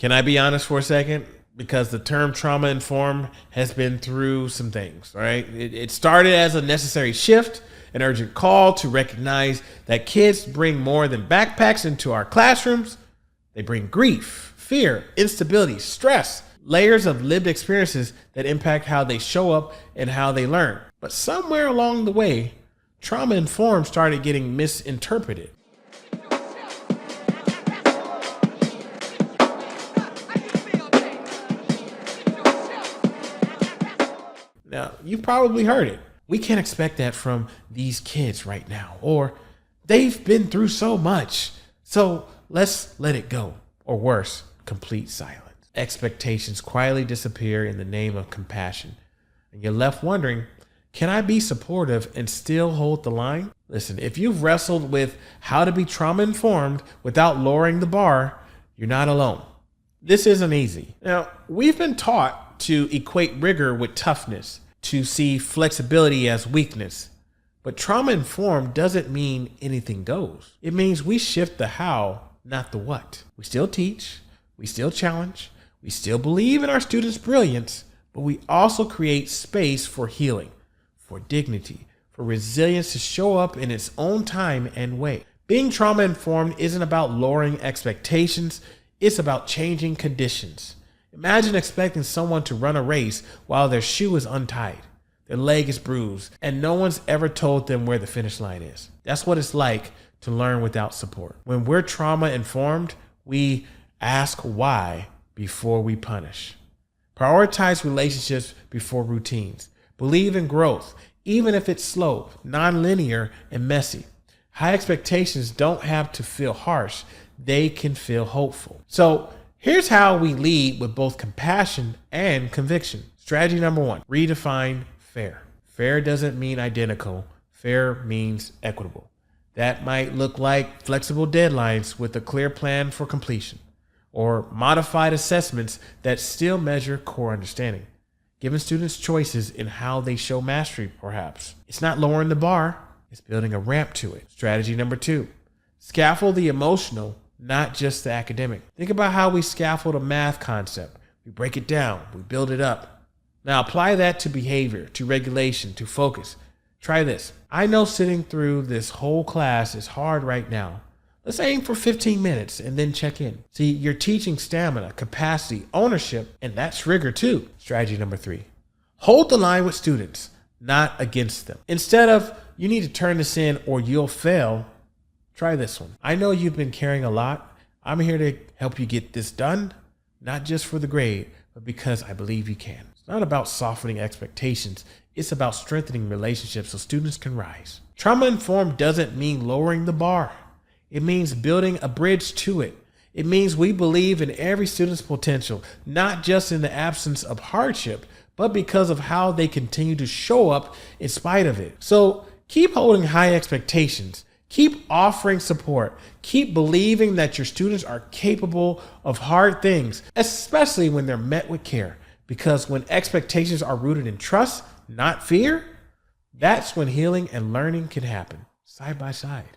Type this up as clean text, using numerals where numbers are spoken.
Can I be honest for a second? Because the term trauma informed has been through some things, right? It started as a necessary shift, an urgent call to recognize that kids bring more than backpacks into our classrooms. They bring grief, fear, instability, stress, layers of lived experiences that impact how they show up and how they learn. But somewhere along the way, trauma informed started getting misinterpreted. Now, you've probably heard it. We can't expect that from these kids right now, or they've been through so much, so let's let it go. Or worse, complete silence. Expectations quietly disappear in the name of compassion, and you're left wondering, can I be supportive and still hold the line? Listen, if you've wrestled with how to be trauma informed without lowering the bar, you're not alone. This isn't easy. Now, we've been taught to equate rigor with toughness, to see flexibility as weakness. But trauma informed doesn't mean anything goes. It means we shift the how, not the what. We still teach, we still challenge, we still believe in our students' brilliance, but we also create space for healing, for dignity, for resilience to show up in its own time and way. Being trauma informed isn't about lowering expectations, it's about changing conditions. Imagine expecting someone to run a race while their shoe is untied, their leg is bruised, and no one's ever told them where the finish line is. That's what it's like to learn without support. When we're trauma informed, we ask why before we punish. Prioritize relationships before routines. Believe in growth, even if it's slow, non-linear, and messy. High expectations don't have to feel harsh. They can feel hopeful. So here's how we lead with both compassion and conviction. Strategy number 1, redefine fair. Fair doesn't mean identical. Fair means equitable. That might look like flexible deadlines with a clear plan for completion, or modified assessments that still measure core understanding, giving students choices in how they show mastery, perhaps. It's not lowering the bar, it's building a ramp to it. Strategy number 2, scaffold the emotional, not just the academic. Think about how we scaffold a math concept. We break it down, we build it up. Now apply that to behavior, to regulation, to focus. Try this. I know sitting through this whole class is hard right now. Let's aim for 15 minutes and then check in. See, you're teaching stamina, capacity, ownership, and that's rigor too. Strategy number 3, hold the line with students, not against them. Instead of, you need to turn this in or you'll fail, try this one. I know you've been carrying a lot. I'm here to help you get this done, not just for the grade, but because I believe you can. It's not about softening expectations. It's about strengthening relationships so students can rise. Trauma informed doesn't mean lowering the bar. It means building a bridge to it. It means we believe in every student's potential, not just in the absence of hardship, but because of how they continue to show up in spite of it. So keep holding high expectations. Keep offering support. Keep believing that your students are capable of hard things, especially when they're met with care. Because when expectations are rooted in trust, not fear, that's when healing and learning can happen side by side.